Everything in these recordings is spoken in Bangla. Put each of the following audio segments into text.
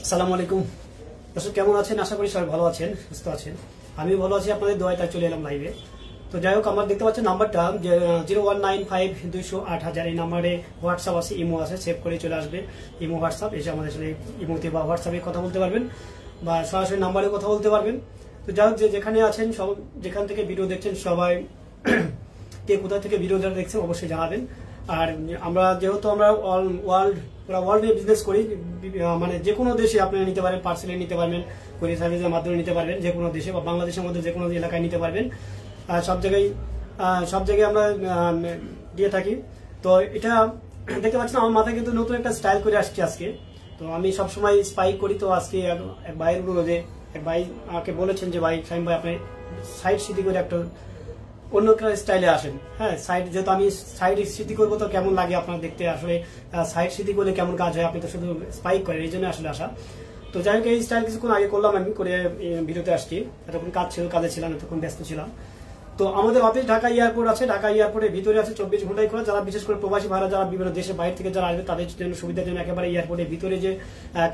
আসসালামু আলাইকুম দর্শক, কেমন আছেন? আশা করি সবাই ভালো আছেন, সুস্থ আছেন। আমি ভালো আছি, আপনাদের দোয়ায় তাই চলে এলাম লাইভে। তো যাই হোক, আমরা দেখতে পাচ্ছেন নাম্বারটা 0195-208,000 এই নাম্বারে হোয়াটসঅ্যাপ আছে, ইমো আছে, সেভ করে চলে আসবে। ইমো হোয়াটসঅ্যাপ এসে আমাদের সাথে ইমোতে বা হোয়াটসঅ্যাপে কথা বলতে পারবেন বা সরাসরি নাম্বারে কথা বলতে পারবেন। তো যাই হোক, যেখানে আছেন সব, যেখান থেকে ভিডিও দেখছেন সবাই কে কোথা থেকে ভিডিও দেখছেন অবশ্যই জানাবেন। আর আমরা যেহেতু আমরা ওয়ার্ল্ডে বিজনেস করি, মানে যে কোনো দেশে আপনারা নিতে পারেন, পার্সেলে নিতে পারবেন, কোরিয়ার সার্ভিসের মাধ্যমে নিতে পারবেন, যে কোনো দেশে বা বাংলাদেশের মধ্যে যে কোনো এলাকায় নিতে পারবেন। সব জায়গায় আমরা দিয়ে থাকি। তো এটা দেখতে পাচ্ছেন আমার মাথায় কিন্তু নতুন একটা স্টাইল করে আসছে আজকে। তো আমি সবসময় স্পাইক করি, তো আজকে এক ভাইয়ের অনুরোধে এক ভাই আমাকে বলেছেন যে ভাই শামীম ভাই আপনি সাইড সিটি করে একটা অন্য স্টাইলে আসেন। হ্যাঁ, সাইড যেহেতু আমি সাইড স্মৃতি করবো তো কেমন লাগে আপনার দেখতে, আসলে সাইড স্মৃতি করলে কেমন কাজ হয়, আপনি তো শুধু স্পাইক করেন, এই জন্য আসলে আসা। তো যাই হোক, এই স্টাইল কিছুক্ষণ আগে করলাম, আমি করে ভিডিওতে আসছি। এতক্ষণ কাজে ছিলাম, এতক্ষণ ব্যস্ত ছিলাম। তো আমাদের অফিস ঢাকা এয়ারপোর্ট আছে, ঢাকা এয়ারপোর্টের ভিতরে আছে 24 ঘন্টায় খোলা। যারা বিশেষ করে প্রবাসী ভাড়া, যারা বিভিন্ন দেশের বাইরে থেকে যারা আসবে তাদের জন্য সুবিধার জন্য একেবারে এয়ারপোর্টের ভিতরে যে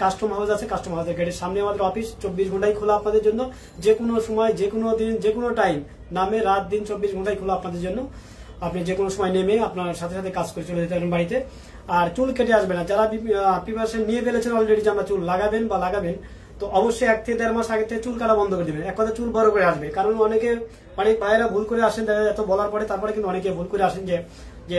কাস্টম হাউস আছে, কাস্টম হাউসের গেটের সামনে আমাদের অফিস 24 ঘন্টায় খোলা আপনাদের জন্য। যে কোনো সময়, যে কোনো দিন, যে কোনো টাইম, নামে রাত দিন 24 ঘন্টায় খোলা আপনাদের জন্য। আপনি যে কোনো সময় নেমে আপনার সাথে সাথে কাজ করে চলে যেতে পারেন বাড়িতে। আর চুল কেটে আসবে না। যারা প্রিপারেশন নিয়ে ফেলেছেন অলরেডি যে আমরা চুল লাগাবেন বা লাগাবেন, তো অবশ্যই 1 থেকে 1.5 মাস আগে থেকে চুল কাটা বন্ধ করে দেবেন। এক কথা, চুল বড় করে আসবে। কারণ অনেক ভাইয়েরা ভুল করে আসেন, দেখা এত বলার পরে তারপরে কিন্তু অনেকে ভুল করে আসেন যে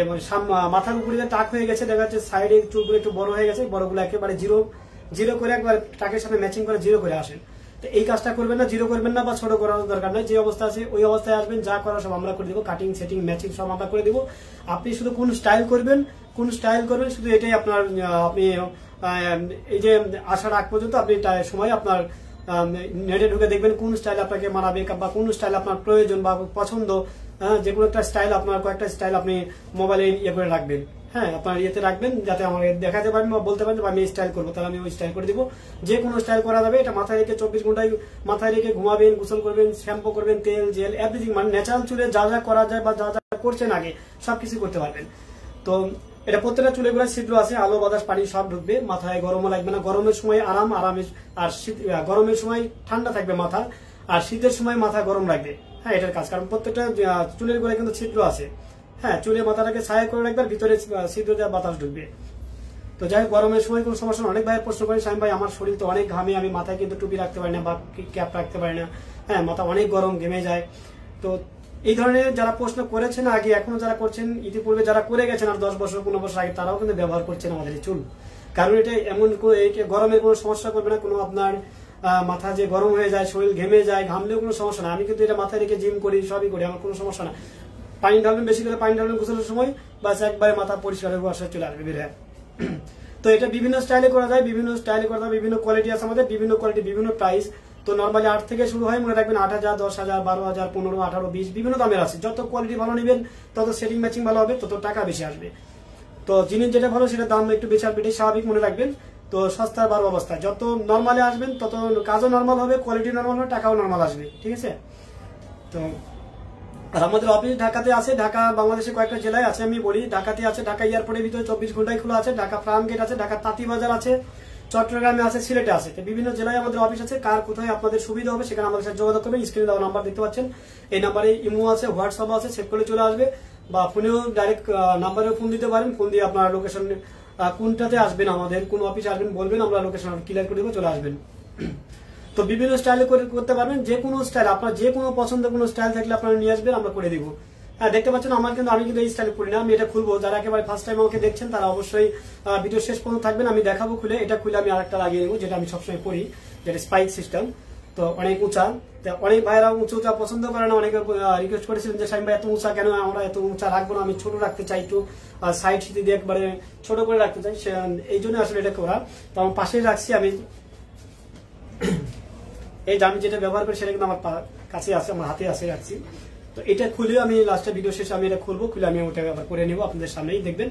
মাথার উপরে টাক হয়ে গেছে, দেখা যাচ্ছে সাইডে চুলগুলো একটু বড় হয়ে গেছে, বড়গুলো একেবারে জিরো করে একবার টাকের সাথে ম্যাচিং করে জিরো করে আসেন। তো এই কাজটা করবেন না, জিরো করবেন না বা ছোট করার দরকার নাই। যে অবস্থা আছে ওই অবস্থায় আসবেন, যা করা সব আমরা করে দিব, কাটিং, সেটিং, ম্যাচিং সব আমরা করে দিব। আপনি শুধু কোন স্টাইল করবেন শুধু এটাই আপনার, আপনি এই যে আসার আগ পর্যন্ত আপনি সময় আপনার নেটে ঢুকে দেখবেন কোন স্টাইল আপনাকে মানাবে বা কোন স্টাইল আপনার প্রয়োজন বা পছন্দ। যে কোনো একটা স্টাইল, আপনার কয়েকটা স্টাইল আপনি মোবাইলে ইয়ে করে রাখবেন। হ্যাঁ, আপনার ইয়েতে রাখবেন যাতে আমাকে দেখাতে পারেন বা বলতে পারেন আমি স্টাইল করবো, তাহলে আমি ওই স্টাইল করে দিব। যে কোনো স্টাইল করা যাবে। এটা মাথায় রেখে 24 ঘন্টায় মাথায় রেখে ঘুমাবেন, গোসল করবেন, শ্যাম্পু করবেন, তেল, জেল, এভরিথিং, মানে ন্যাচারাল চুলে যা যা করা যায় বা যা যা করছেন আগে সবকিছু করতে পারবেন। তো এটা প্রত্যেকটা চুলে গুলা ছিদ্র আছে, আলো বাতাস পানি সব ঢুকবে। মাথায় গরমও লাগবে না। গরমের সময় আরামের, আর গরমের সময় ঠান্ডা থাকবে মাথা, আর শীতের সময় মাথা গরম লাগবে। হ্যাঁ, এটার কাজ। কারণ প্রত্যেকটা চুলের গোড়ায় কিন্তু ছিদ্র আছে। হ্যাঁ, চুলে মাথাটাকে ছায়া করে রাখবে, ভিতরে ছিদ্র দেওয়া বাতাস ঢুকবে। তো যাই হোক, গরমের সময় কোনো সমস্যা না। অনেক ভাই প্রশ্ন করেন শামীম ভাই আমার শরীর তো অনেক ঘামে, আমি মাথায় কিন্তু টুপি রাখতে পারি না বা ক্যাপ রাখতে পারি না। হ্যাঁ, মাথা অনেক গরম, ঘেমে যায়। তো এই ধরনের যারা প্রশ্ন করেছেন আগে, এখনো যারা করছেন, ইতিপূর্বে যারা করে গেছেন আর 10 বছর 15 বছর আগে, তারাও কিন্তু ব্যবহার করছেন আমাদের চুল। কারণ এটা এমন গরমের কোনো সমস্যা করবে না। কোনো আপনার মাথা যে গরম হয়ে যায়, শরীর ঘেমে যায়, ঘামলেও কোনো সমস্যা না। আমি কিন্তু এটা মাথায় রেখে জিম করি, সবই করি, আমার কোনো সমস্যা না। পানি ঢালবেন, বেশি করে পানি ঢালবেন গোসলের সময়, বাস একবারে মাথা পরিষ্কার হয়ে আসা চলে আসবে বের হয়। তো এটা বিভিন্ন স্টাইলে করা যায়, বিভিন্ন কোয়ালিটি আছে আমাদের, বিভিন্ন কোয়ালিটি, বিভিন্ন প্রাইস। তো নর্মালি 8 থেকে শুরু হয়, মনে রাখবেন 8,000, 10,000, 12,000, 15, 18, 20 বিভিন্ন দামের আছে। যত কোয়ালিটি ভালো নেবেন তত সেটিং ম্যাচিং ভালো হবে, তত টাকা বেশি আসবে। তো জিনিস যেটা ভালো সেটা দাম একটু বেশি আসবে, এটাই স্বাভাবিক, মনে রাখবেন। তো সস্তার বারো অবস্থা, যত নর্মালে আসবেন তত কাজও নর্মাল হবে, কোয়ালিটি নর্মাল হবে, টাকাও নর্মাল আসবে। ঠিক আছে? তো আর আমাদের অফিস ঢাকাতে আছে, ঢাকা বাংলাদেশের কয়েকটা জেলায় আছে। আমি বলি ঢাকাতে আছে, ঢাকা এয়ারপোর্টের ভিতরে 24 ঘন্টায় খোলা আছে। ঢাকা ফার্ম গেট আছে, ঢাকা তাঁতি বাজার আছে, চট্টগ্রামে আছে, সিলেটে আছে। বিভিন্ন জেলায় আমাদের অফিস আছে। কার কোথায় আপনাদের সুবিধা হবে সেখানে আমাদের সাথে যোগাযোগ করবেন। স্ক্রিনে দেওয়া নাম্বার দেখতে পাচ্ছেন, এই নাম্বারে ইমো আছে, হোয়াটসঅ্যাপ আছে, সেভ করে চলে আসবে। বা ফোনেও ডাইরেক্ট নাম্বারে ফোন দিতে পারেন। ফোন দিয়ে আপনার লোকেশন কোনটাতে আসবেন, আমাদের কোন অফিসে আসবেন বলবেন, আমরা লোকেশন ক্লিয়ার করে দেবো, চলে আসবেন। তো বিভিন্ন স্টাইলে করতে পারবেন। যে কোনো স্টাইল, আপনার যে কোনো পছন্দের কোনো স্টাইল থাকলে আপনারা নিয়ে আসবেন, আমরা করে দিব। হ্যাঁ, দেখতে পাচ্ছেন আমি কিন্তু এই স্টাইল করি না, আমি এটা খুলবো। যারা একেবারে ফার্স্ট টাইম আমাকে দেখছেন তারা অবশ্যই ভিডিও শেষ পর্যন্ত থাকবেন, আমি দেখাবো খুলে। এটা খুলে আমি আরেকটা লাগিয়ে নেবো, যেটা আমি সবসময় করি, যেটা স্পাইক সিস্টেম। তো অনেক উঁচা, অনেক ভাইয়েরা উঁচা পছন্দ করে না। অনেকে রিকোয়েস্ট করেছিলেন যে শামীম ভাই এত উঁচা কেন, আমরা এত উঁচা রাখবো না, আমি ছোট রাখতে চাই, একটু সাইড সিটি দিয়ে একবারে ছোট করে রাখতে চাই, এই জন্য আসলে এটা করা। তো আমার পাশেই রাখছি আমি। এই যে আমি যেটা ব্যবহার করি সেটা কিন্তু আমার কাছে আছে, আমার হাতে আছে, রাখছি। তো এটা খুলে আমি লাস্টে ভিডিও শেষে আমি এটা খুলবো, খুলে আমি ওটা ব্যবহার করে নেবো, আপনাদের সামনেই দেখবেন।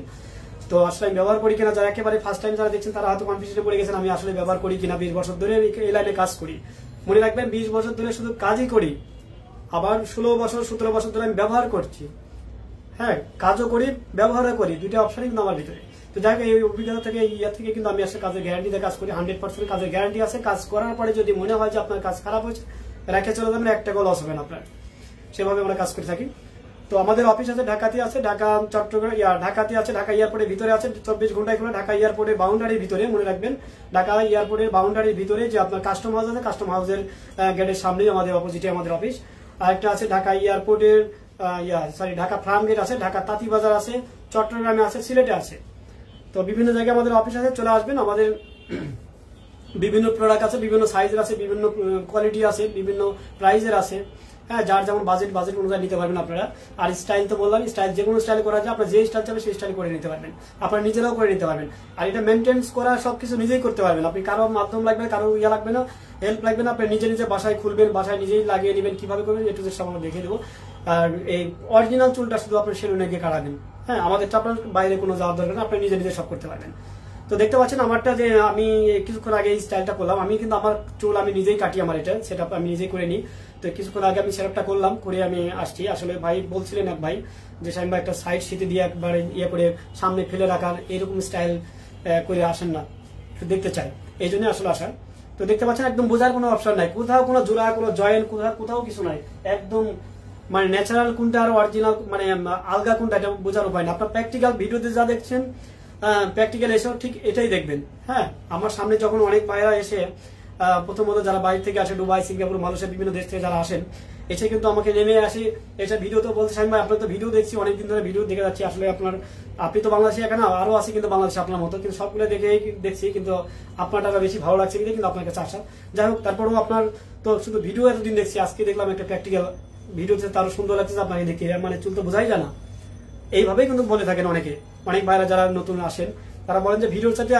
তো আসলে আমি ব্যবহার করি কিনা, যারা একেবারে ফার্স্ট টাইম যারা দেখছেন তারা হয়তো কনফিউশনে পড়ে গেছেন আমি আসলে ব্যবহার করি কিনা। 20 বছর ধরে এই লাইনে কাজ করি, মনে রাখবেন 20 বছর ধরে শুধু কাজই করি, আবার 16 বছর 17 বছর ধরে আমি ব্যবহার করছি। হ্যাঁ, কাজও করি, ব্যবহারও করি, দুইটা অপশনই কিন্তু আমার ভিতরে। তো যাই হোক, এই অভিজ্ঞতা থেকে, ইয়া থেকে কিন্তু আমি আসলে কাজের গ্যারান্টিতে কাজ করি, 100% কাজের গ্যারান্টি আছে। কাজ করার পরে যদি মনে হয় যে আপনার কাজ খারাপ হয়েছে, রেখে চলে যাবেন, 1 টাকাও লস হবে না আপনার। সেভাবে আমরা কাজ করে থাকি। তো আমাদের অফিস আছে ঢাকাতে, আছে ঢাকা, চট্টগ্রাম, ঢাকাতে আছে, ঢাকা এয়ারপোর্টের ভিতরে আছে, 24 ঘন্টায় খোলা। ঢাকা এয়ারপোর্টের বাউন্ডারির ভিতরে, মনে রাখবেন, ঢাকা এয়ারপোর্টের বাউন্ডারির ভিতরে যে আপনার কাস্টম হাউস আছে, কাস্টম হাউসের গেটের সামনেই আমাদের অপোজিটে আমাদের অফিস। আরেকটা আছে ঢাকা এয়ারপোর্টের ঢাকা ফার্ম গেট আছে, ঢাকা তাঁতি বাজার আছে, চট্টগ্রামে আছে, সিলেটে আছে। তো বিভিন্ন জায়গায় আমাদের অফিস আছে, চলে আসবেন। আমাদের বিভিন্ন প্রোডাক্ট আছে, বিভিন্ন সাইজের আছে, বিভিন্ন কোয়ালিটি আছে, বিভিন্ন প্রাইজের আছে। হ্যাঁ, যার যেমন বাজেট অনুযায়ী নিতে পারবেন আপনারা। আর স্টাইল তো বললাম, স্টাইল যে কোনো স্টাইল করা যায়, আপনার যে স্টাইল চাবে সেই স্টাইল করে নিতে পারবেন, আপনারা নিজেরাও করে নিতে পারবেন। আর এটা মেনটেন্স করা সবকিছু নিজেই করতে পারবেন, আপনি কারো মাধ্যম লাগবে, কারো ইয়া লাগবে না, হেল্প লাগবে না, আপনি নিজে নিজে বাসায় খুলবেন, বাসায় নিজেই লাগিয়ে নেবেন। কিভাবে করবেন একটু সামনে দেখিয়ে দেবো। আর এই অরিজিনাল চুলটা শুধু আপনি সেলুনে গিয়ে কাটাবেন। হ্যাঁ, আমাদেরটা আপনার বাইরে কোনো যাওয়ার দরকার না, আপনি নিজে নিজে সব করতে পারবেন। তো দেখতে পাচ্ছেন আমারটা, যে আমি কিছুক্ষণ আগে এই স্টাইলটা করলাম, আমি কিন্তু আমার চুল আমি নিজেই কাটি, আমার এটা সেটআপ আমি নিজেই করে নিই। তো কিছুক্ষণ আগে আমি সেটআপটা করলাম, করে আমি আসছি। আসলে ভাই বলছিলেন এক ভাই যে শাহিন ভাই একটা সাইড সিটে দিয়ে একবারে ইয়ে করে সামনে ফেলে রাখার এরকম স্টাইল করে আসেন না, দেখতে চাই, এই জন্য আসলে আসা। তো দেখতে পাচ্ছেন একদম বোঝার কোনো অপশন নাই, কোথাও কোনো জোড়া, কোনো জয়েন্ট, কোথাও কিছু নাই, একদম মানে ন্যাচারাল কোনটা আর অরিজিনাল মানে আলগা কোনটা, এটা বোঝার উপায় না। আপনার প্র্যাকটিক্যাল ভিডিওতে যা দেখছেন, প্র্যাকটিক্যাল এসেও ঠিক এটাই দেখবেন। হ্যাঁ, আমার সামনে যখন অনেক ভাইরা এসে, প্রথমত যারা বাইরে থেকে আসে, দুবাই, সিঙ্গাপুর, মালয়েশিয়া, বিভিন্ন দেশ থেকে যারা আসেন, এসে কিন্তু আমাকে নেমে আসি, এসে ভিডিও তো বলতে শাহিন ভাই আপনার তো ভিডিও দেখছি, অনেকদিন ধরে ভিডিও দেখে যাচ্ছি। আসলে আপনি তো বাংলাদেশে, এখানে আরো আছে কিন্তু বাংলাদেশে আপনার মতো, কিন্তু সবগুলো দেখছি, কিন্তু আপনারটা বেশি ভালো লাগছে কিন্তু আপনার কাছে আসা। যাই হোক, তারপরেও আপনার তো শুধু ভিডিও এতদিন দেখছি, আজকে দেখলাম একটা প্র্যাকটিক্যাল ভিডিওতে, তারও সুন্দর লাগছে আপনাকে দেখে, মানে চুল তো বোঝাই যায় না। এইভাবেই কিন্তু বলে থাকেন অনেক ভাইরা যারা নতুন আসেন, তারা বলেন যে ভিডিওর সাথে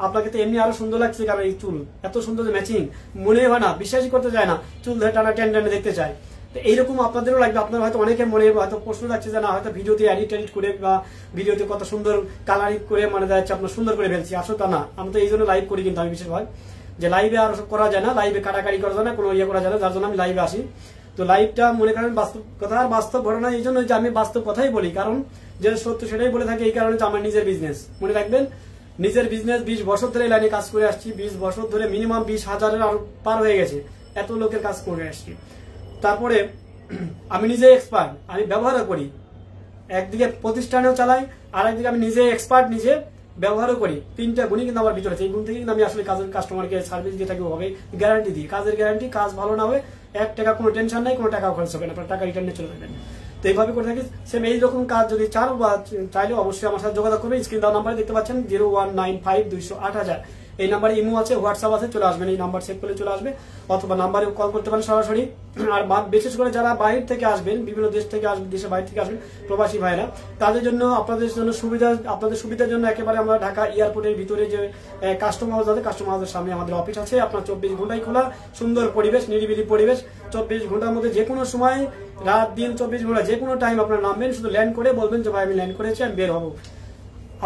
আপনাকে তো এমনি আরো সুন্দর লাগছে, কারণ এই চুল এত সুন্দর ম্যাচিং, মনে হয় না, বিশ্বাসই করতে চায় না, চুল ধরে টানা টেনে দেখতে চায়। তো এইরকম আপনাদেরও লাগবে। আপনার হয়তো অনেকের মনে হয়তো প্রশ্ন লাগছে যে না, হয়তো ভিডিওতে এডিট করে বা ভিডিওতে কত সুন্দর কালারিং করে মানে যাচ্ছে আপনার সুন্দর করে ফেলছি, আসলে তা না। আমি তো এই জন্য লাইভ করি, কিন্তু আমি বিশেষভাবে যে লাইভে আর করা যায় না, লাইভে কাটাকাটি করা যায় না, কোনো ইয়ে করা যায় না, যার জন্য আমি লাইভে আসি। তো লাইভটা মনে করেন বাস্তব কথা আর বাস্তব ঘটনা, এই জন্য যে আমি বাস্তব কথাই বলি, কারণ যে সত্য সেটাই বলে থাকি, এই কারণে আমার নিজের বিজনেস। মনে রাখবেন, নিজের বিজনেস 20 বছর ধরে লাইনে কাজ করে আসছি, 20 বছর ধরে মিনিমাম 20,000-এর আর পার হয়ে গেছে, এত লোকের কাজ করে আসছি। তারপরে আমি নিজে এক্সপার্ট, আমি ব্যবহারও করি, একদিকে প্রতিষ্ঠানেও চালাই, আর একদিকে আমি নিজে এক্সপার্ট, নিজে ব্যবহারও করি। 3টা গুণই কিন্তু আমার ভিতরে আছে। এই গুণ থেকে কিন্তু আমি আসলে কাস্টমারকে সার্ভিস দিয়ে থাকি, ওভাবে গ্যারান্টি দিই, কাজের গ্যারান্টি। কাজ ভালো না হয় 1 টাকা কোনো টেনশন নাই, কোনো টাকাও খরচ হবে না, আপনার টাকা রিটার্নে চলে যাবেন। তো এইভাবে করে থাকি। সেম এইরকম কাজ যদি চান বা চাইলে অবশ্যই আমার সাথে যোগাযোগ করবেন। স্ক্রিন দেওয়া নাম্বারে দেখতে পাচ্ছেন 0195-200-8000, এই নাম্বারে ইমো আছে, হোয়াটসঅ্যাপ আছে, চলে আসবেন, এই নাম্বার সেভ করলে চলে আসবে, অথবা নাম্বারে কল করতে পারেন সরাসরি। আর বিশেষ করে যারা বাইরে থেকে আসবেন, বিভিন্ন দেশ থেকে আসবেন, দেশের বাইরে থেকে আসবেন, প্রবাসী ভাইরা, তাদের জন্য আপনাদের সুবিধার জন্য একেবারে আমরা ঢাকা এয়ারপোর্টের ভিতরে যে কাস্টম হাউস আছে, কাস্টম হাউসের সামনে আমাদের অফিস আছে। আপনার 24 ঘন্টাই খোলা, সুন্দর পরিবেশ, নিরিবিলি পরিবেশ। 24 ঘন্টার মধ্যে যে কোনো সময়, রাত দিন 24 ঘন্টা, যে কোনো টাইম আপনার নামবেন, শুধু ল্যান্ড করে বলবেন যে ভাই আমি ল্যান্ড করেছি, আমি বের হবো।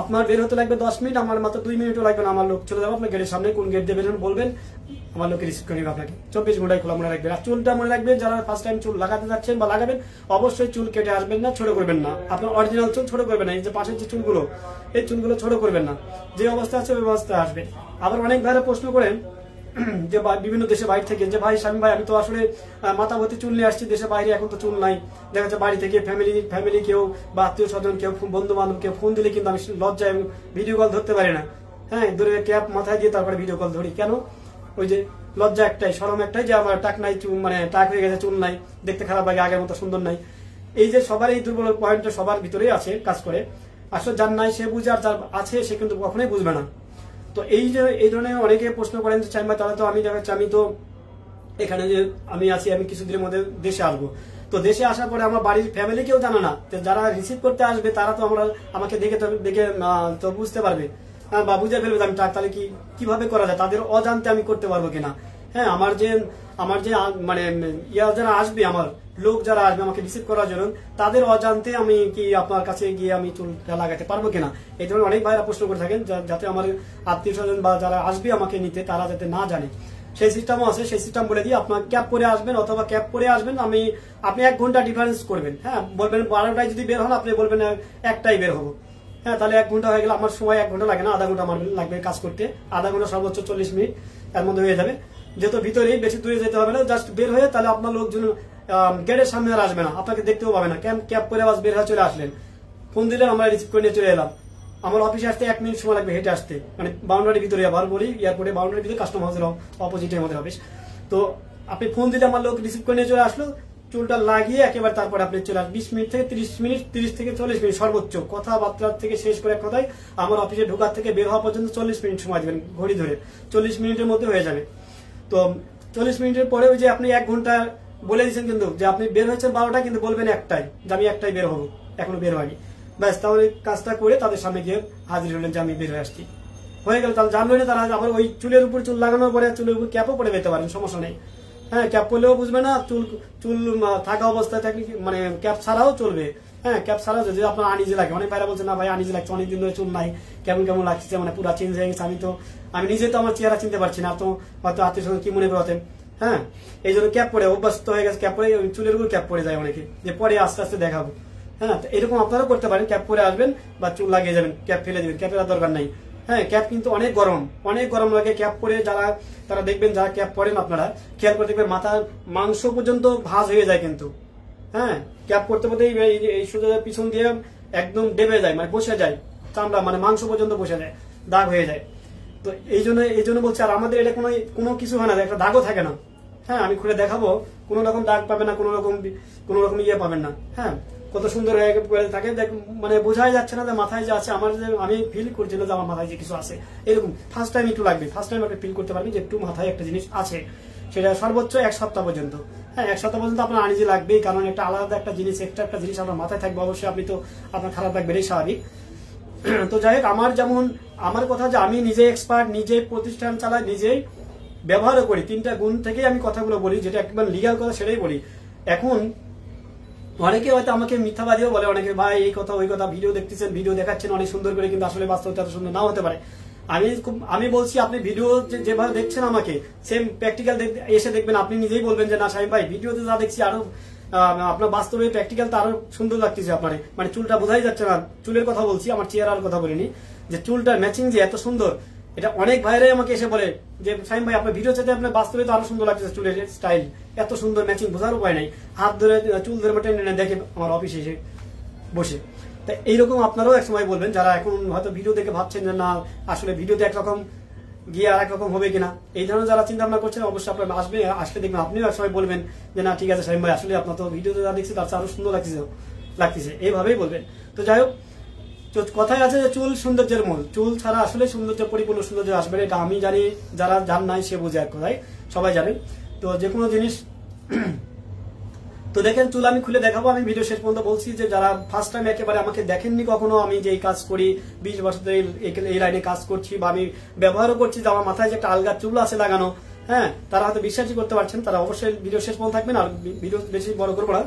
আপনার বের হতে লাগবে 10 মিনিট, আমার মাত্র 2 মিনিটও লাগবে না, আমার লোক চলে যাবে আপনার গেটের সামনে। কোন গেট দিয়ে বেরোন বলবেন, আমার লোকে রিসিভ করে নেবে আপনাকে। 24 ঘন্টায় খোলা, মনে রাখবেন। আর চুলটা মনে রাখবেন, যারা ফার্স্ট টাইম চুল লাগাতে যাচ্ছেন বা লাগাবেন, অবশ্যই চুল কেটে আসবেন না, ছোট করবেন না। আপনার অরিজিনাল চুল ছোট করবেন না, এই যে পাশের যে চুলগুলো, এই চুলগুলো ছোট করবেন না, যে অবস্থা আছে ওই অবস্থায় আসবেন। আবার অনেক ভাইরা প্রশ্ন করেন যে বিভিন্ন দেশে বাইরে থেকে, যে ভাই শামীম ভাই আমি তো আসলে মাথা ভর্তি চুল নিয়ে আসছি, দেশে বাইরে এখন তো চুল নাই, দেখা যাচ্ছে বাড়ি থেকে ফ্যামিলি কেউ বা আত্মীয় স্বজন কেউ, বন্ধু বান্ধব কেউ ফোন দিলে কিন্তু আমি লজ্জায় ভিডিও কল ধরতে পারি না। হ্যাঁ, দূরে ক্যাপ মাথায় দিয়ে তারপরে ভিডিও কল ধরি, কেন? ওই যে লজ্জা একটাই, শরম একটাই, যে আমার টাক নাই, চুল মানে টাক হয়ে গেছে, চুল নাই, দেখতে খারাপ লাগে, আগের মতো সুন্দর নাই। এই যে সবার এই দুর্বল পয়েন্টটা সবার ভিতরেই আছে, কাজ করে। আসলে যার নাই সে বুঝে, আর যার আছে সে কিন্তু কখনোই বুঝবে না। তো এই যে এই ধরনের অনেকে প্রশ্ন করেন যে চাইমা, তাহলে তো আমি দেখাচ্ছি, আমি তো এখানে যে আমি আছি, আমি কিছুদিনের মধ্যে দেশে আসবো, তো দেশে আসার পরে আমার বাড়ির ফ্যামিলি কেউ জানে না, যারা রিসিভ করতে আসবে তারা তো আমাকে দেখে তো বুঝতে পারবে বা বুঝে ফেলবে আমি তাহলে কিভাবে করা যায়, তাদের অজান্তে আমি করতে পারবো কিনা। হ্যাঁ, আমার যে মানে যারা আসবে, আমার লোক যারা আসবে আমাকে রিসিভ করার জন্য, তাদের অজান্তে আমি কি আপনার কাছে গিয়ে আমি চুলটা লাগাতে পারবো কিনা, এই ধরনের অনেক ভাইরা প্রশ্ন করে থাকেন, যাতে আমার আত্মীয় স্বজন বা যারা আসবে আমাকে নিতে, তারা যাতে না জানে। সেই সিস্টেমও আছে, সেই সিস্টেম বলে দিই। আপনার ক্যাপ পরে আসবেন অথবা ক্যাপ পরে আসবেন, আপনি 1 ঘন্টা ডিফারেন্স করবেন। হ্যাঁ, বলবেন 12টায় যদি বের হন, আপনি বলবেন 1টায় বের হবো। হ্যাঁ, তাহলে 1 ঘন্টা হয়ে গেল। আমার সময় 1 ঘন্টা লাগে না, আধা ঘন্টা আমার লাগবে কাজ করতে। আধা ঘন্টা সর্বোচ্চ 40 মিনিট এর মধ্যে হয়ে যাবে। যেহেতু ভিতরেই, বেশি দূরে যেতে হবে না, জাস্ট বের হয়ে তাহলে আপনার লোকজন গেটের সামনে আর আসবে না, আপনাকে দেখতেও পাবে না। ক্যাপ পরে আবার বের হয়ে চলে আসলেন, ফোন দিলে আমরা রিসিভ করে নিয়ে চলে এলাম। আমার অফিসে আসতে 1 মিনিট সময় লাগবে হেঁটে আসতে, মানে বাউন্ডারির ভিতরে। আবার বলি, এয়ারপোর্টে বাউন্ডারির ভিতরে, কাস্টম হাউসের অপোজিটে আমাদের অফিস। তো আপনি ফোন দিলে আমার লোক রিসিভ করে নিয়ে চলে আসলো, চুলটা লাগিয়ে একেবারে তারপরে আপনি চলে আসবেন। 20 মিনিট থেকে 30 মিনিট, 30 থেকে 40 মিনিট সর্বোচ্চ। কথাবার্তা থেকে শেষ করে এক কথায় আমার অফিসে ঢোকার থেকে বের হওয়া পর্যন্ত 40 মিনিট সময় দেবেন, ঘড়ি ধরে 40 মিনিটের মধ্যে হয়ে যাবে। তো 40 মিনিটের পরে ওই যে আপনি 1 ঘন্টা বলে দিচ্ছেন, কিন্তু যে আপনি বের হয়েছেন 12টা, কিন্তু বলবেন 1টায়, যে আমি 1টায় বের হবো, এখনো বের হয়নি। ব্যাস, তাহলে কাজটা করে তাদের সামনে গিয়ে হাজির হলেন যে আমি বের হয়ে আসছি, হয়ে গেল। তাহলে জানলো না, তারা আবার ওই চুলের উপর চুল লাগানোর পরে চুলের উপর ক্যাপও পরে যেতে পারেন, সমস্যা নেই। হ্যাঁ, ক্যাপ পরলেও বুঝবে না, চুল থাকা অবস্থায় থাকলে মানে ক্যাপ ছাড়াও চলবে। হ্যাঁ, ক্যাপ ছাড়াও যদি আপনার আনিজি লাগে, অনেক ভাইরা বলছে না ভাই আনিজি লাগছে, অনেকদিন ধরে চুল নাই, কেমন কেমন লাগছে, মানে পুরো চেঞ্জ হয়ে গেছে। আমি নিজে তো আমার চেহারা চিনতে পারছি না, তো হয়তো আত্মীয় স্বজন কি মনে করতেন। হ্যাঁ, এই জন্য ক্যাপ পরে অভ্যস্ত হয়ে গেছে, ক্যাপ পরে চুলের উপর ক্যাপ পরে যায় অনেকে, যে পরে আস্তে আস্তে দেখাবো। হ্যাঁ, এরকম আপনারাও করতে পারেন, ক্যাপ পরে আসবেন বা চুল লাগিয়ে যাবেন, ক্যাপ ফেলে দিবেন, ক্যাপের দরকার নাই। হ্যাঁ, ক্যাপ কিন্তু অনেক গরম লাগে ক্যাপ পরে। তারা দেখবেন, যারা ক্যাপ পরেন আপনারা খেয়াল করে দেখবেন, মাথার মাংস পর্যন্ত ভাঁজ হয়ে যায় কিন্তু। হ্যাঁ, ক্যাপ করতে করতে এই সোজা পিছন দিয়ে একদম ডেবে যায়, মানে বসে যায় চামড়া, মানে মাংস পর্যন্ত বসে যায়, দাগ হয়ে যায়। তো এই জন্য বলছি। আর আমাদের এটা কোনো কিছু হয় না, একটা দাগও থাকে না। হ্যাঁ, আমি খুলে দেখাবো, কোনো রকম দাগ পাবেন না, কোনো রকম ইয়ে পাবেন না। হ্যাঁ, কত সুন্দর হয়ে থাকে, মানে বোঝাই যাচ্ছে না যে মাথায় যে আছে। আমি ফিল করছি না যে আমার মাথায় যে কিছু আছে, এরকম ফার্স্ট টাইম একটু লাগবে। ফার্স্ট টাইম আপনি ফিল করতে পারবেন যে একটু মাথায় একটা জিনিস আছে, সেটা সর্বোচ্চ 1 সপ্তাহ পর্যন্ত। হ্যাঁ, 1 সপ্তাহ পর্যন্ত আপনার আনিজি লাগবেই, কারণ একটা আলাদা একটা জিনিস, একটা জিনিস আপনার মাথায় থাকবে অবশ্যই। আপনি তো আপনার খারাপ লাগবে, এটাই স্বাভাবিক। তো যাই হোক, আমার কথা যে আমি নিজে এক্সপার্ট, নিজে প্রতিষ্ঠান চালাই, নিজেই ব্যবহারও করি। 3টা গুণ থেকেই আমি কথাগুলো বলি, যেটা একবার লিগ্যাল কথা সেটাই বলি। এখন অনেকে হয়তো আমাকে মিথ্যাবাদীও বলে, অনেকে ভাই এই কথা ওই কথা, ভিডিও দেখতেছেন, ভিডিও দেখাচ্ছেন অনেক সুন্দর করে, কিন্তু আসলে বাস্তবতা এত সুন্দর নাও হতে পারে। আমি বলছি, আপনি ভিডিও যেভাবে দেখছেন আমাকে, সেম প্র্যাকটিক্যাল এসে দেখবেন, আপনি নিজেই বলবেন যে না সাহেব ভাই, ভিডিওতে যা দেখছি আরো আপনার বাস্তবে প্র্যাকটিক্যাল তো আরো সুন্দর লাগতেছে আপনার, মানে চুলটা বোঝাই যাচ্ছে না। চুলের কথা বলছি, আমার চেহারার কথা বলিনি। যে চুলটার ম্যাচিং যে এত সুন্দর, এটা অনেক ভাইরাই আমাকে এসে বলে যে সাইম ভাই আপনার ভিডিও চাইতে আপনার বাস্তবে তো আরো সুন্দর লাগছে, চুলের স্টাইল এত সুন্দর, ম্যাচিং বোঝার উপায় নাই। হাত ধরে চুল ধরে টেনে দেখে আমার অফিসে এসে বসে। তা এইরকম আপনারাও এক সময় বলবেন, যারা এখন হয়তো ভিডিও দেখে ভাবছেন যে না আসলে ভিডিওতে একরকম গিয়ে আর এক রকম হবে কিনা, এই ধরনের যারা চিন্তা ভাবনা করছেন, অবশ্যই আপনার আসলে দেখবেন, আপনিও এক সময় বলবেন যে না ঠিক আছে সাইম ভাই, আসলে আপনার তো ভিডিওতে যা দেখছি তার চেয়ে আরো সুন্দর লাগতেছে, এইভাবেই বলবেন। তো যাই হোক, কথায় আছে যে চুল সৌন্দর্যের মূল, চুল ছাড়া আসলে সৌন্দর্য, পরিপূর্ণ সৌন্দর্য আসবে না, এটা আমি জানি, যারা জান নাই সে বুঝে এক কথায়, সবাই জানেন। তো যে কোনো জিনিস তো দেখেন, চুল আমি খুলে দেখাবো। আমি ভিডিও শেষ পর্যন্ত বলছি যে যারা ফার্স্ট টাইম একেবারে আমাকে দেখেননি কখনো, আমি যে কাজ করি 20 বছর ধরে এই লাইনে কাজ করছি, বা আমি ব্যবহারও করছি, যে আমার মাথায় যে একটা আলগা চুল আছে লাগানো, হ্যাঁ, তারা হয়তো বিশ্বাসই করতে পারছেন। তারা অবশ্যই ভিডিও শেষ পর্যন্ত থাকবেন, আর ভিডিও বেশি বড় করবো না,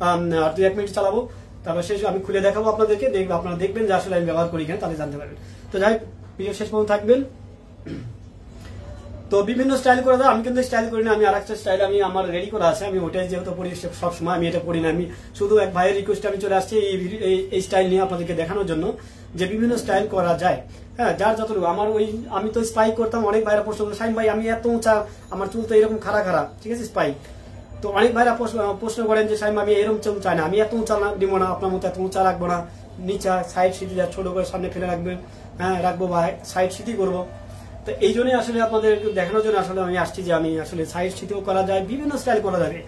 আর 2-1 মিনিট চালাবো, তারপর শেষ আমি খুলে দেখাবো আপনাদেরকে, আপনারা দেখবেন যে আসলে আমি ব্যবহার করি কিনা, তাহলে জানতে পারবেন। তো যাই হোক, ভিডিও শেষ পর্যন্ত থাকবেন। তো বিভিন্ন স্টাইল করা যায়, আমি কিন্তু স্টাইল করি না, আমি আরেকটা স্টাইল আমার রেডি করা আছে, আমি ওটাই যেহেতু পড়ি সবসময়, আমি এটা পড়ি না। আমি শুধু এক ভাইয়ের রিকোয়েস্টে আমি চলে আসছি এই স্টাইল নিয়ে আপনাদেরকে দেখানোর জন্য, যে বিভিন্ন স্টাইল করা যায়। হ্যাঁ, যার যতটুকু আমি তো স্পাইক করতাম, অনেক ভাইরা প্রশ্ন করতো সাইম ভাই আমি এত উঁচা, আমার চুল তো এরকম খাড়া, ঠিক আছে স্পাইক। তো অনেক ভাইরা প্রশ্ন করেন যে সাইম আমি এরকম চুল চাই না, আমি এত উঁচা দিব না, আপনার মতো এত উঁচা রাখবো না, নিচা সাইড সিটি ছোট করে সামনে ফেলে রাখবেন, হ্যাঁ রাখবো, বা সাইড সিটি করবো। তো এই জন্যই আসলে আপনাদের দেখানোর জন্য আসলে আমি আসছি, যে আমি আসলে সাইড সিটিও করা যায়, বিভিন্ন স্টাইল করা যাবে।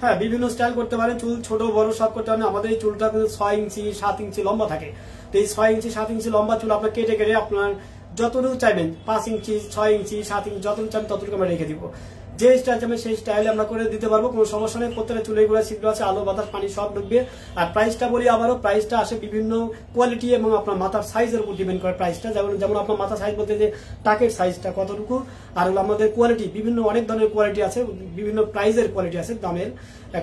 হ্যাঁ, বিভিন্ন স্টাইল করতে পারেন, চুল ছোট বড় সব করতে পারেন। আমাদের এই চুলটা কিন্তু 6 ইঞ্চি 7 ইঞ্চি লম্বা থাকে। তো এই 6 ইঞ্চি 7 ইঞ্চি লম্বা চুল আপনার কেটে আপনার যতটুকু চাইবেন, 5 ইঞ্চি 6 ইঞ্চি 7 ইঞ্চি যতটুকু চাইবেন ততটুকু আমরা রেখে দিব। যে স্টাইল চাইবেন সেই স্টাইলে আমরা করে দিতে পারবো, কোনো সমস্যা নেই। প্রত্যেকটা চুলের গুলো ছিদ্র আছে, আলো বাতাস পানি সব ঢুকবে। আর প্রাইসটা বলি আবারও, প্রাইসটা আসে বিভিন্ন কোয়ালিটি এবং আপনার মাথার সাইজের উপর ডিপেন্ড করে প্রাইসটা। যেমন আপনার মাথার সাইজ বলতে যে টাকের সাইজটা কতটুকু, আর হলো আমাদের কোয়ালিটি, বিভিন্ন অনেক ধরনের কোয়ালিটি আছে, বিভিন্ন প্রাইজের কোয়ালিটি আছে, দামের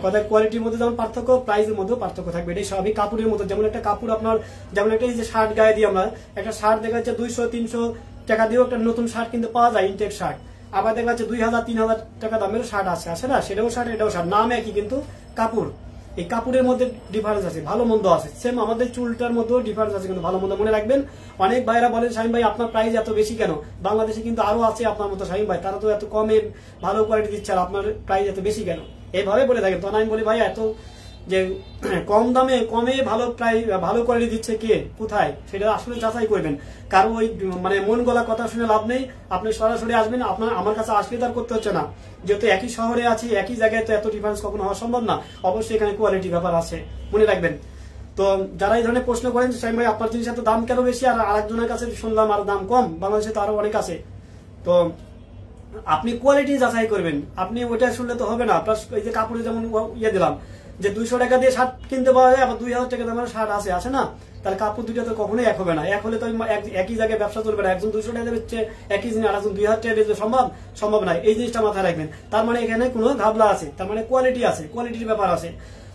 কথায় কোয়ালিটির মধ্যে যেমন পার্থক্য, প্রাইসের মধ্যেও পার্থক্য থাকবে। এটাই স্বাভাবিক। কাপড়ের মধ্যে যেমন একটা কাপড় আপনার, যেমন একটা এই যে শার্ট গায়ে দিয়ে আমরা একটা শার্ট দেখা যাচ্ছে 200-300 টাকা দিয়েও একটা নতুন শার্ট কিন্তু পাওয়া যায়, ইনটেক শার্ট। আবার দেখা যাচ্ছে 2000-3000 টাকা দামের শার্ট আসে না, সেটাও শার্ট এটাও শার্ট, নাম একই কিন্তু কাপড়, এই কাপড়ের মধ্যে ডিফারেন্স আছে, ভালো মন্দ আছে। সেম আমাদের চুলটার মধ্যেও ডিফারেন্স আছে কিন্তু ভালো মন্দ মনে রাখবেন। অনেক ভাইরা বলেন শাহিন ভাই আপনার প্রাইস এত বেশি কেন, বাংলাদেশে কিন্তু আরো আছে আপনার মতো শাহিন ভাই, তারা তো এত কমে ভালো কোয়ালিটি দিচ্ছে আর আপনার প্রাইস এত বেশি কেন, এইভাবে বলে থাকেন। তখন আমি বলি ভাই এত যে কম দামে কমে ভালো প্রাইস ভালো কোয়ালিটি দিচ্ছে কে কোথায়, সেটা আসলে যাচাই করবেন। কারো ওই মানে মন গলা কথা শুনে লাভ নেই, আপনি সরাসরি আসবেন, আপনার আমার কাছে আসলে তার করতে হচ্ছে না, যেহেতু একই শহরে আছি একই জায়গায়, তো এত ডিফারেন্স কখনো হওয়া সম্ভব না, অবশ্যই এখানে কোয়ালিটি ব্যাপার আছে, মনে রাখবেন। তো যারা এই ধরনের প্রশ্ন করেন শাহিন ভাই আপনার জিনিস এত দাম কেন বেশি আর আরেকজনের কাছে শুনলাম আর দাম কম, বাংলাদেশে তো আরো অনেক আছে, তো আপনি কোয়ালিটি যাচাই করবেন। আপনি ওইটা শুনলে তো হবে না, প্লাস এই যে কাপড়ে যেমন ইয়ে দিলাম যে 200 টাকা দিয়ে শার্ট কিনতে পাওয়া যায়, আবার 2000 টাকা দামের শার্ট আছে না, তাহলে কাপড় দুইটা তো কখনোই এক হবে না, এক হলে তো একই জায়গায় ব্যবসা চলবে না, একজন 200 টাকা বেচছে একই জিনিস আর একজন 2000 টাকা বেচবে, সম্ভব নয়, এই জিনিসটা মাথায় রাখবেন। তার মানে এখানে কোনো ঘাবলা আছে, তার মানে কোয়ালিটি আছে, কোয়ালিটির ব্যাপার আছে,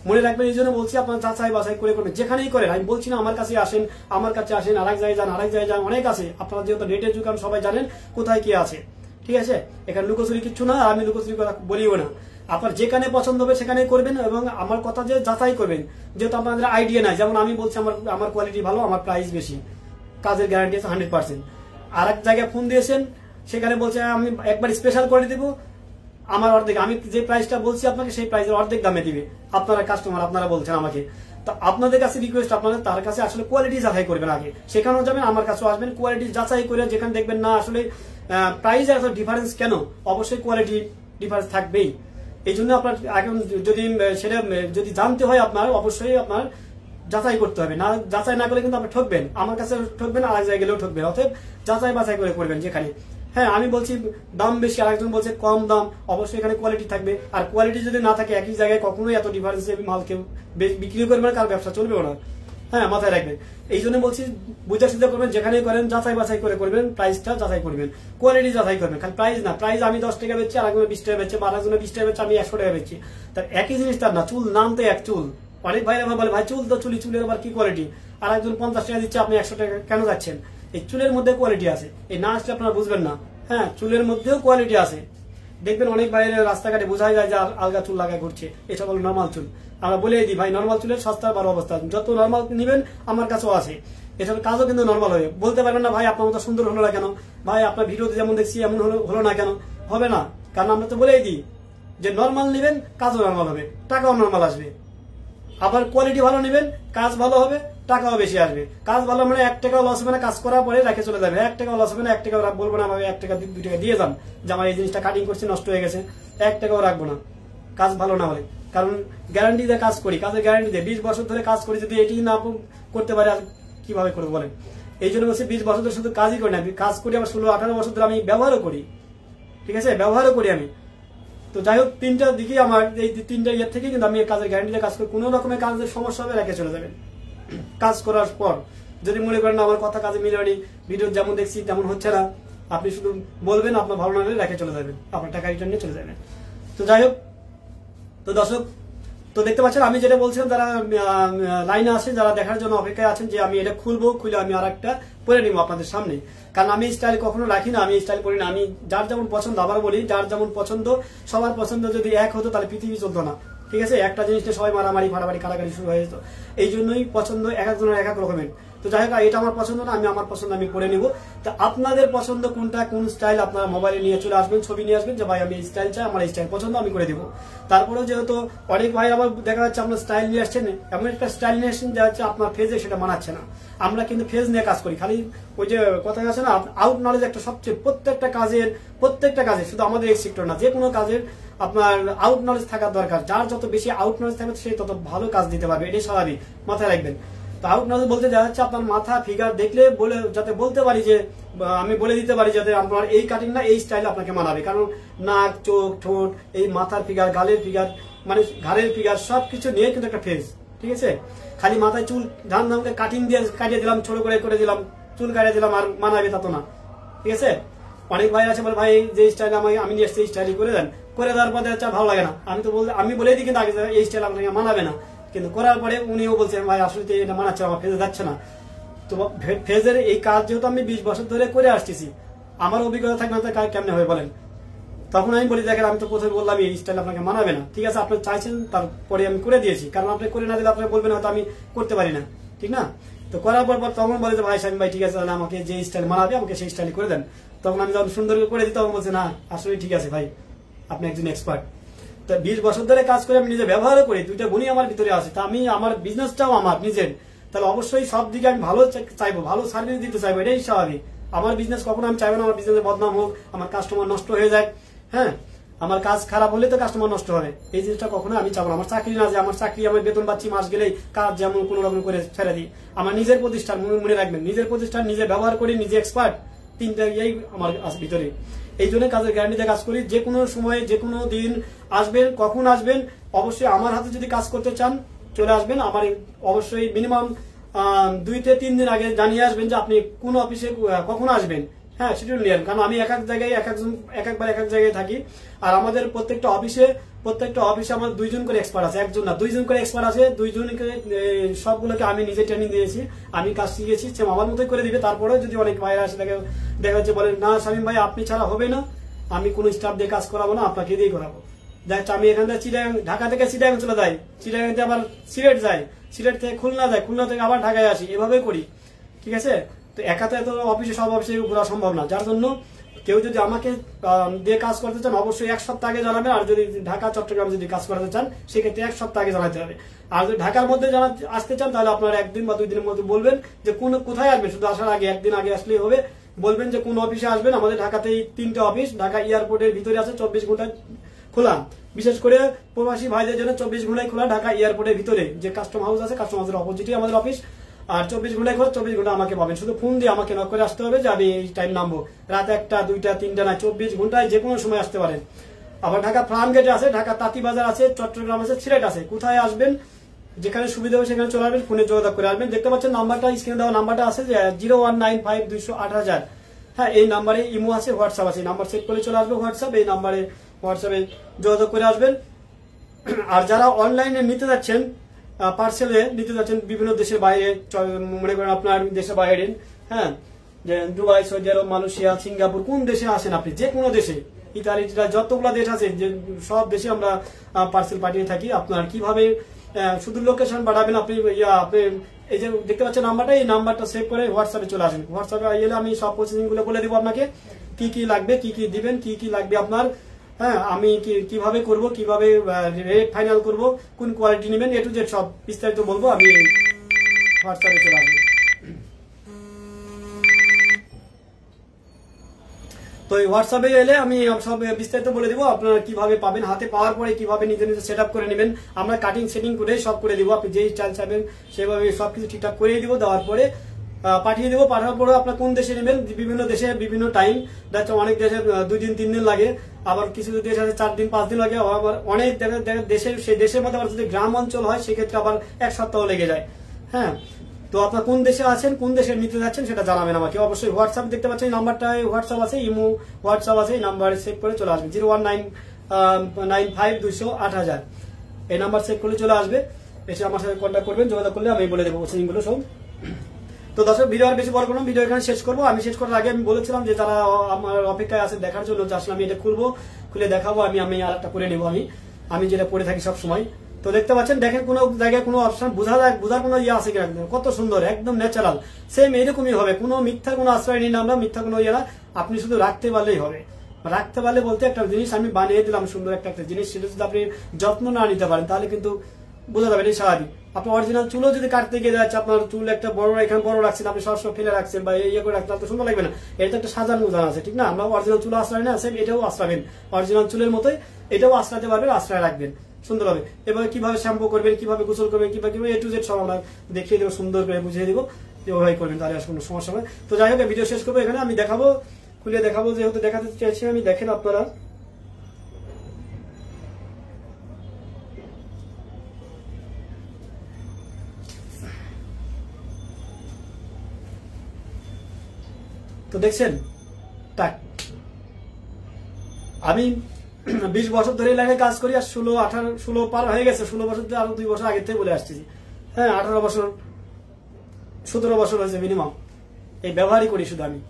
মনে রাখবেন। এই জন্য বলছি আপনার যাচাই বাছাই করে করবেন, যেখানেই করেন। আমি বলছি না আমার কাছে আসেন আরেক জায়গায় যান, অনেক আছে, আপনারা যেহেতু নেটের যুগ সবাই জানেন কোথায় কি আছে, ঠিক আছে। এখানে লুকোচুরি কিচ্ছু না, আমি লুকোচুরি কথা বলিও না, আপনার যেখানে পছন্দ হবে সেখানে করবেন, এবং আমার কথা যে যাচাই করবেন, যেহেতু আপনাদের আইডিয়া নাই, যেমন আমি বলছি আমার কোয়ালিটি ভালো, আমার প্রাইস বেশি, কাজের গ্যারান্টি আছে 100%। আর এক জায়গায় ফোন দিয়েছেন, সেখানে বলছে আমি একবার স্পেশাল করে দিব, আমার অর্ধেক, আমি যে প্রাইসটা বলছি আপনাকে সেই প্রাইসের অর্ধেক দামে দিবে, আপনারা কাস্টমার আপনারা বলছেন আমাকে। তো আপনাদের কাছে রিকোয়েস্ট, আপনাদের তার কাছে আসলে কোয়ালিটি যাচাই করবেন আগে, সেখানেও যাবেন আমার কাছেও আসবেন, কোয়ালিটি যাচাই করে যেখানে দেখবেন না আসলে প্রাইস এত ডিফারেন্স কেন, অবশ্যই কোয়ালিটি ডিফারেন্স থাকবেই। এই জন্য আপনার এখন যদি জানতে হয় আপনার অবশ্যই আপনার যাচাই করতে হবে, না যাচাই না করলে কিন্তু আপনি ঠকবেন, আমার কাছে ঠকবেন, আর এক জায়গায় গেলেও ঠকবেন, অতএব যাচাই বাছাই করে করবেন যেখানে। হ্যাঁ আমি বলছি দাম বেশি, আরেকজন বলছে কম দাম, অবশ্যই এখানে কোয়ালিটি থাকবে, আর কোয়ালিটি যদি না থাকে একই জায়গায় কখনোই এত ডিফারেন্সে মাল কেউ বিক্রি করবে না, কার ব্যবসা চলবেও না, হ্যাঁ মাথায় রাখবেন। এই জন্য বলছি বুঝা সুঝা করবেন, যেখানে করেন যাচাই বাছাই করে করবেন, প্রাইসটা যাচাই করবেন, কোয়ালিটি যাচাই করবেন, খালি প্রাইস না, প্রাইস আমি 10 টাকা বেচছি, আরেকজনে 20 টাকা বেচছে, বা আরেকজনে 20 টাকা বেচছে, আমি 100 টাকা বেচছি, তার একই জিনিস তার না, চুল নাম তো এক চুল, অনেক ভাইরা বলে ভাই চুল তো চুলের আবার কি কোয়ালিটি, আর একজন 50 টাকা দিচ্ছে, আপনি 100 টাকা কেন যাচ্ছেন, এই চুলের মধ্যে কোয়ালিটি আছে, এই না আসলে আপনারা বুঝবেন না। হ্যাঁ চুলের মধ্যেও কোয়ালিটি আছে, দেখবেন অনেক বাইরে রাস্তাঘাটে বোঝাই যায় যে আলগা চুল লাগায় ঘুরছে, এসব হলো নর্মাল চুল। আমরা বলে দিই ভাই নর্মাল চুলের সস্তার বড় অবস্থা, যত নর্মাল নিবেন আমার কাছেও আছে, এসব কাজও কিন্তু নর্মাল হবে। বলতে পারবেন না ভাই আপনার মতো সুন্দর হলো না কেন, ভাই আপনার ভিডিওতে যেমন দেখছি এমন হলো না কেন, হবে না, কারণ আমরা তো বলেই দিই যে নর্মাল নিবেন কাজও নর্মাল হবে, টাকাও নর্মাল আসবে, আবার কোয়ালিটি ভালো নেবেন কাজ ভালো হবে, টাকাও বেশি আসবে। কাজ ভালো মানে 1 টাকাও লস হবে না, কাজ করার পরে রেখে চলে যাবে, 1 টাকাও লস হবে না, 1 টাকাও বলবো না আমি 1 টাকা 2 টাকা দিয়ে যান যে আমার এই জিনিসটা কাটিং করছে নষ্ট হয়ে গেছে, 1 টাকাও রাখবো না কাজ ভালো না হলে, কারণ গ্যারান্টি দিয়ে কাজ করি, কাজের গ্যারান্টি দিয়ে 20 বছর ধরে কাজ করি, যদি এটি না করতে পারে আর কিভাবে করবো বলেন। এই জন্য বলছি 20 বছর ধরে শুধু কাজই করি না, কাজ করি আবার 16-18 বছর ধরে আমি ব্যবহারও করি, ঠিক আছে, ব্যবহারও করি আমি। তো যাই হোক তিনটা দিকে আমার এই 3টা ইয়ের থেকে কিন্তু আমি কাজের গ্যারান্টিতে কাজ করি, কোনো রকমের কাজের সমস্যা হবে রেখে চলে যাবেন। কাজ করার পর যদি মনে করেন আমার কথা কাজে মিলানি, ভিডিও যেমন দেখছি তেমন হচ্ছে না, আপনি শুধু বলবেন, আপনার ভালো না হলে রেখে চলে যাবেন, আপনার টাকা রিটার্ন নিয়ে চলে যাবেন। তো যাই হোক, তো দর্শক তো দেখতে পাচ্ছেন আমি যেটা বলছিলাম, যারা লাইনে আছেন, যারা দেখার জন্য অপেক্ষায় আছেন যে আমি এটা খুলে আমি আর একটা পরে নিবো আপনাদের সামনে, কারণ আমি স্টাইল কখনো রাখি না, আমি স্টাইল করি না, আমি যার যেমন পছন্দ, আবার বলি যার যেমন পছন্দ, সবার পছন্দ যদি এক হতো তাহলে পৃথিবী চলতো না, ঠিক আছে, একটা জিনিসটা সবাই মারামারি ফাড়াবাড়ি কারাগারি শুরু হয়ে যেত, এই জন্যই পছন্দ এক একজনের এক এক রকমের। তো যাই হোক এটা আমার পছন্দ না, আমি আমার পছন্দ আমি করে নিব। তো আপনাদের পছন্দ কোনটা, কোন স্টাইল আপনারা মোবাইলে নিয়ে চলে আসবেন, ছবি নিয়ে আসবেন যে ভাই আমি এই স্টাইল চাই, আমার এই স্টাইল পছন্দ, আমি করে দিব। তারপরেও যেহেতু অনেক ভাই আবার দেখা যাচ্ছে আপনার স্টাইল নিয়ে আসছেন, এমন একটা স্টাইল নিয়ে আসছেন যা হচ্ছে আপনার ফেজে সেটা মানাচ্ছে না। আমরা কিন্তু ফেজ নিয়ে কাজ করি, খালি ওই যে কথা আছে না আউট নলেজ একটা সবচেয়ে প্রত্যেকটা কাজে শুধু আমাদের এই সেক্টর না, যে কোনো কাজের আপনার আউট নলেজ থাকার দরকার, যার যত বেশি আউট নলেজ থাকবে সে তত ভালো কাজ দিতে পারবে, এটাই স্বাভাবিক, মাথায় রাখবেন। তো আউট নলেজ বলতে যা হচ্ছে আপনার মাথা ফিগার দেখলে বলে যাতে বলতে পারি যে আমি বলে দিতে পারি যাতে আপনার এই কাটিং না এই স্টাইল আপনাকে মানাবে, কারণ নাক চোখ ঠোঁট এই মাথার ফিগার গালের ফিগার মানে ঘাড়ের ফিগার সবকিছু নিয়ে কিন্তু একটা ফেস, ঠিক আছে। খালি মাথায় চুল ধামকে কাটিং দিয়ে কাটিয়ে দিলাম, ছোট করে দিলাম, চুল কাটিয়ে দিলাম আর মানাবে তা তো না, ঠিক আছে। অনেক ভাই আছে বলে ভাই যে স্টাইল আমি নিয়ে আসছি এই স্টাইলই করে দেন, করে দেওয়ার পরে আচ্ছা ভালো লাগে না, আমি বলে দিই কিন্তু আগে এই স্টাইল আপনাকে মানাবে না, কিন্তু করার পরে উনিও বলছেন ভাই আসলে এটা মানাচ্ছে আমার ফেজে যাচ্ছে না। তো ফেজের এই কাজ যেহেতু আমি 20 বছর ধরে করে আসতেছি, আমার অভিজ্ঞতা থাকবে না কেমনে হবে বলেন। তখন আমি বলি দেখেন আমি তো প্রথমে বললাম এই স্টাইল আপনাকে মানাবে না, ঠিক আছে আপনি চাইছেন তারপরে আমি করে দিয়েছি, কারণ আপনি করে না দিলে আপনি বলবেন হয়তো আমি করতে পারি না, ঠিক না? তো করার পর তখন বলে যে ভাই শামীম ভাই ঠিক আছে তাহলে আমাকে যে স্টাইল মানাবে আমাকে সেই স্টাইল করে দেন। তখন আমি যখন সুন্দর করে দিই তখন বলছে না আসলে ঠিক আছে ভাই আপনি একজন এক্সপার্ট। তো 20 বছর ধরে কাজ করে আমি নিজে ব্যবহারও করি, দুইটা গুণই আমার ভিতরে আছে। তা আমি আমার বিজনেসটাও আমার নিজের, তাহলে অবশ্যই সব দিকে আমি ভালো চাইবো, ভালো সার্ভিস দিতে চাইবো, এটাই স্বাভাবিক। আমার বিজনেস কখনো আমি চাইবো না আমার বিজনেসের বদনাম হোক, আমার কাস্টমার নষ্ট হয়ে যায়। হ্যাঁ, আমার কাজ খারাপ হলে তো কাস্টমার নষ্ট হবে, এই জিনিসটা কখনো আমি চাবো না। আমার চাকরি না যে আমার চাকরি আমার বেতন পাচ্ছি মাস গেলেই কাজ যেমন কোনো রকম করে ছেড়ে দিই। আমার নিজের প্রতিষ্ঠান, মনে রাখবেন নিজের প্রতিষ্ঠান নিজে ব্যবহার করি, নিজে এক্সপার্ট, তিনটা ইয়েই আমার ভিতরে। এই জন্য কাজের গ্যারান্টিতে কাজ করি। যে কোনো সময় যে কোনো দিন আসবেন, কখন আসবেন অবশ্যই আমার হাতে যদি কাজ করতে চান চলে আসবেন। আমার অবশ্যই মিনিমাম 2 থেকে 3 দিন আগে জানিয়ে আসবেন যে আপনি কোন অফিসে কখন আসবেন। হ্যাঁ, শিডিউল নিয়ে, কারণ আমি এক এক জায়গায় একবার এক এক জায়গায় থাকি। আর আমাদের প্রত্যেকটা অফিসে আমার 2 জন করে এক্সপার্ট আছে, একজন না 2 জন করে এক্সপার্ট আছে। 2 জনকে সবগুলোকে আমি নিজে ট্রেনিং দিয়েছি, আমি কাজ শিখেছি, সে আমার মতোই করে দিবে। তারপরে যদি অনেক ভাইরা আসে দেখা যাচ্ছে বলেন না শামীম ভাই আপনি ছাড়া হবে না, আমি কোনো স্টাফ দিয়ে কাজ করাবো না, আপনাকে দিয়েই করাবো। দেখ আমি এখান থেকে ঢাকা থেকে চিটাগাং চলে যাই, চিটাগাং থেকে আবার সিলেট যাই, সিলেট থেকে খুলনা যাই, খুলনা থেকে আবার ঢাকায় আসি, এভাবে করি, ঠিক আছে? তো একাতে তো অফিসে সব অফিসে ঘোরা সম্ভব না, যার জন্য কেউ যদি আমাকে দিয়ে কাজ করতে চান অবশ্যই 1 সপ্তাহ আগে জানাবেন। আর যদি ঢাকা চট্টগ্রাম যদি কাজ করাতে চান সেক্ষেত্রে 1 সপ্তাহ আগে জানাতে হবে। আর যদি ঢাকার মধ্যে আসতে চান তাহলে আপনারা 1 দিন বা 2 দিনের মধ্যে বলবেন যে কোথায় আসবেন, শুধু আসার আগে 1 দিন আগে আসলেই হবে। বলবেন যে কোন অফিসে আসবেন। আমাদের ঢাকাতেই 3টা অফিস, ঢাকা এয়ারপোর্টের ভিতরে আছে, 24 ঘন্টা খোলা। বিশেষ করে প্রবাসী ভাইদের জন্য 24 ঘন্টায় খোলা ঢাকা এয়ারপোর্টের ভিতরে যে কাস্টম হাউস আছে, কাস্টম হাউসের অপোজিটই আমাদের অফিস। আর 24 ঘন্টায় খোলা, 24 ঘন্টা আমাকে পাবেন। শুধু ফোন দিয়ে আমাকে নক করে আসতে হবে যে আমি এই টাইম নামবো, রাত 1টা 2টা 3টা না, 24 ঘন্টায় যে কোনো সময় আসতে পারেন। আবার ঢাকা ফার্ম গেটে আছে, ঢাকা তাঁতিবাজার আছে, চট্টগ্রাম আছে, সিলেট আছে। কোথায় আসবেন যেখানে সুবিধা হবে সেখানে চলে আসবেন, ফোনে যোগাযোগ করে আসবেন। দেখতে পাচ্ছেন নাম্বারটা, স্ক্রিনে দেওয়া নাম্বারটা আছে যে 0195 200 8000। হ্যাঁ, এই নাম্বারে ইমো আছে, হোয়াটসঅ্যাপ আছে, নাম্বার সেট করে চলে আসবে হোয়াটসঅ্যাপ, এই নাম্বারে হোয়াটসঅ্যাপে যোগাযোগ করে আসবেন। আর যারা অনলাইনে নিতে যাচ্ছেন, পার্সেলে নিতে যাচ্ছেন বিভিন্ন দেশের বাইরে, মনে করেন আপনার দেশের বাইরে, হ্যাঁ, যে দুবাই, সৌদি আরব, মালয়েশিয়া, সিঙ্গাপুর, কোন দেশে আসেন আপনি, যে কোনো দেশে, ইতালি, যতগুলো দেশ আছে যে সব দেশে আমরা পার্সেল পাঠিয়ে থাকি। আপনার কিভাবে শুধু লোকেশন পাঠাবেন, আপনি এই যে দেখতে পাচ্ছেন নাম্বারটা, এই নাম্বারটা সেভ করে হোয়াটসঅ্যাপে চলে আসেন। হোয়াটসঅ্যাপে এলে আমি সব প্রসেসিং গুলো বলে দিব আপনাকে, কি কি লাগবে, কি কি দিবেন, কি কি লাগবে আপনার। হ্যাঁ, আমি কিভাবে করব, কিভাবে রেট ফাইনাল করব, কোন কোয়ালিটি নেবেন, এ টু জেড সব বিস্তারিত বলবো। আমি হোয়াটসঅ্যাপে চলে আসবেন। তো এই হোয়াটসঅ্যাপে এলে আমি সব বিস্তারিত বলে দিব, আপনারা কিভাবে পাবেন, হাতে পাওয়ার পরে কিভাবে নিজে নিজে সেট আপ করে নেবেন। আমরা কাটিং সেটিং করে সব করে দিব, আপনি যেই স্টাইল চাইবেন সেভাবে সবকিছু ঠিকঠাক করে দিব। দেওয়ার পরে পাঠিয়ে দেবো। পাঠানোর পরে আপনার কোন দেশে নেবেন, বিভিন্ন দেশে বিভিন্ন টাইম, দেখা অনেক দেশে 2 দিন 3 দিন লাগে, আবার কিছু দেশ আছে 4 দিন 5 দিন লাগে, আবার অনেক দেশে সেই দেশের মধ্যে আবার যদি গ্রাম অঞ্চল হয় সেক্ষেত্রে আবার 1 সপ্তাহ লেগে যায়। হ্যাঁ, তো আপনার কোন দেশে আছেন, কোন দেশে নিতে যাচ্ছেন সেটা জানাবেন আমাকে অবশ্যই। হোয়াটসঅ্যাপ দেখতে পাচ্ছেন নাম্বারটায় হোয়াটসঅ্যাপ আছে, ইমো হোয়াটসঅ্যাপ আছে, এই নাম্বারে সেভ করে চলে আসবে 0195 200 8000। এই নাম্বার সেভ করলে চলে আসবে, এসে আমার সাথে কন্ট্যাক্ট করবেন, যোগাযোগ করলে আমি বলে দেবো প্রসেসিংগুলো সব। তো দর্শক, ভিডিও আর বেশি বড় কোনো ভিডিও এখানে শেষ করবো। আমি শেষ করার আগে আমি বলেছিলাম যে যারা আমার অপেক্ষায় আছে দেখার জন্য, যে আসলে আমি এটা খুলবো, খুলে দেখাবো, আমি আর একটা করে নেবো, আমি যেটা পরে থাকি সব সময়। তো দেখতে পাচ্ছেন, দেখেন কোনো জায়গায় কোনো অপশন বোঝার কোনো ইয়ে আছে কিনা, কত সুন্দর, একদম ন্যাচারাল, সেম এরকমই হবে। কোনো মিথ্যা কোনো আশ্রয় নিই না আমরা, মিথ্যা কোনো ইয়ে না, আপনি শুধু রাখতে পারলেই হবে। রাখতে পারলে বলতে একটা জিনিস আমি বানিয়ে দিলাম সুন্দর একটা জিনিস, সেটা যদি আপনি যত্ন না নিতে পারেন তাহলে কিন্তু বোঝা যাবে, এটাই স্বাভাবিক। আপনি অরিজিনাল চুলও যদি কাটতে গিয়ে যাচ্ছে, আপনার চুল একটা বড় এখানে বড় রাখছেন, আপনি সবসময় ফেলে রাখছেন বা ইয়ে করে রাখছেন, তো সুন্দর লাগবে না। এটা একটা সাজানো উজান আছে, ঠিক না? আমরা অরিজিনাল চুল আশ্রয় না, সেম এটাও আশ্রাবেন, অরিজিনাল চুলের মতোই এটাও আশ্রাতে পারবেন, আশ্রয় রাখবেন সুন্দর হবে। এবারে কিভাবে শ্যাম্পু করবেন, কিভাবে গোসল করবেন, কিভাবে এ টু জেড সব আমরা দেখিয়ে দেবো, সুন্দর করে বুঝিয়ে দেবো, এভাবে করবেন, তাহলে আর কোনো সমস্যা হবে। তো যাই হোক, ভিডিও শেষ করবো এখানে, আমি দেখাবো, খুলে দেখাবো, যেহেতু দেখাতে চাইছি আমি। দেখেন আপনারা, তো দেখছেন টাক, আমি 20 বছর ধরে লাইনে কাজ করি, আর 16 পার হয়ে গেছে, 16 বছর আরো 2 বছর আগে থেকে বলে আসতেছি। হ্যাঁ, 18 বছর 17 বছর হয়েছে মিনিমাম, এই ব্যবহারই করি শুধু আমি।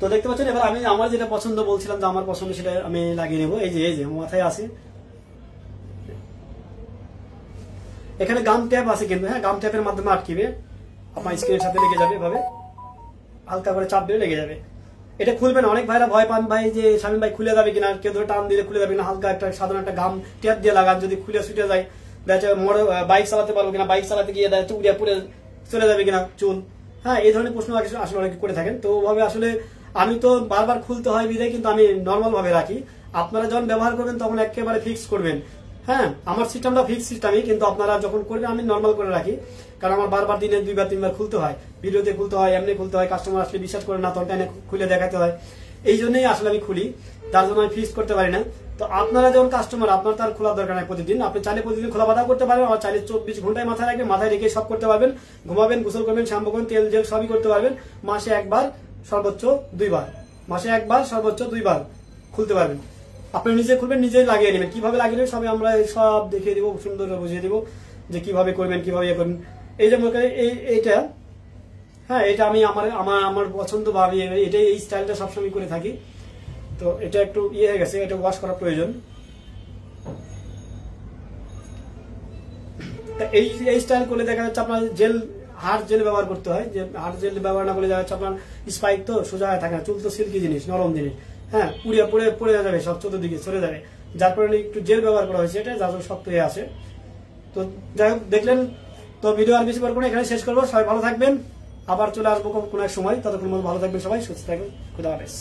তো দেখতে পাচ্ছেন, এবার আমি আমার যেটা পছন্দ বলছিলাম যে আমার পছন্দ সেটা আমি লাগিয়ে নেবো। এই যে মাথায় আছে, এখানে গাম ট্যাপ আছে কিন্তু, হ্যাঁ গাম ট্যাপের মাধ্যমে আটকিবে, আপনার স্ক্রিনের সাথে লেগে যাবে এভাবে, হালকা করে চাপ দিলে লেগে যাবে। এটা খুলবে না, অনেক ভাইরা ভয় পান ভাই যে শামীম ভাই খুলে যাবে কিনা, কেউ ধরে টান দিলে খুলে যাবে কিনা, হালকা একটা সাধারণ একটা গাম ট্যাপ দিয়ে লাগান, যদি খুলে ছুটে যায় বাইক চালাতে পারবো কিনা, বাইক চালাতে গিয়ে চুড়িয়া পুড়ে চলে যাবে কিনা চুল, হ্যাঁ এই ধরনের প্রশ্ন আসলে অনেকে করে থাকেন। তো ওভাবে আসলে আমি তো বারবার খুলতে হয় বিধায় কিন্তু আমি নর্মাল ভাবে রাখি। আপনারা যখন ব্যবহার করবেন তখন একেবারে ফিক্স করবেন, হ্যাঁ আমার সিস্টেমটা ফিক্স সিস্টেমই, কিন্তু আপনারা যখন করবেন আমি নর্মাল করে রাখি, কারণ আমার বারবার দিনে 2-3 বার খুলতে হয়, ভিডিওতে খুলতে হয়, এমনি খুলতে হয়, কাস্টমার আসলে বিশ্বাস করে না তখন টাইনে খুলে দেখাতে হয়, এই জন্যই আসলে আমি খুলি, তার জন্য আমি ফিক্স করতে পারি না। তো আপনারা যখন কাস্টমার, আপনার তার খোলার দরকার নাই প্রতিদিন, আপনি চাইলে প্রতিদিন খোলা বাধা করতে পারবেন, আর চাইলে 24 ঘন্টায় মাথায় রাখবেন, মাথায় রেখে সব করতে পারবেন, ঘুমাবেন, গোসল করবেন, শ্যাম্পু করবেন, তেল জেল সবই করতে পারবেন, মাসে একবার সর্বোচ্চ 2 বার, মাসে একবার সর্বোচ্চ 2 বার খুলতে পারবেন। আপনি নিজে খুলবেন, নিজেই লাগিয়ে নেবেন, কিভাবে লাগিয়ে নেবেন সবই আমরা সব দেখিয়ে দিব, সুন্দর বুঝিয়ে দিব যে কিভাবে করবেন, কিভাবে ইয়ে করবেন। এই যে এইটা, হ্যাঁ এটা আমি আমার পছন্দ বা আমি এটাই এই স্টাইলটা সবসময় করে থাকি। তো এটা একটু ইয়ে হয়ে গেছে, এটা ওয়াশ করা প্রয়োজন। এই স্টাইল করলে দেখা যাচ্ছে আপনার হার্ড জেল ব্যবহার করতে হয়, যে হার্ড জেল ব্যবহার না করলে দেখা যাচ্ছে আপনার স্পাইক তো সোজা হয়ে থাকে না, চুল তো সিল্কি জিনিস, নরম জিনিস, হ্যাঁ উড়িয়া পড়ে যাবে, সব চতুর্দিকে চলে যাবে, যার কারণে একটু জেল ব্যবহার করা হয়েছে, এটা যার শক্ত হয়ে আছে। তো যাই হোক দেখলেন, তো ভিডিও আর বেশি বড় করে এখানে শেষ করবো। সবাই ভালো থাকবেন, আবার চলে আসবো কোনো এক সময়, ততক্ষণ ভালো থাকবেন সবাই, সুস্থ থাকবেন, খুদা হাফেজ।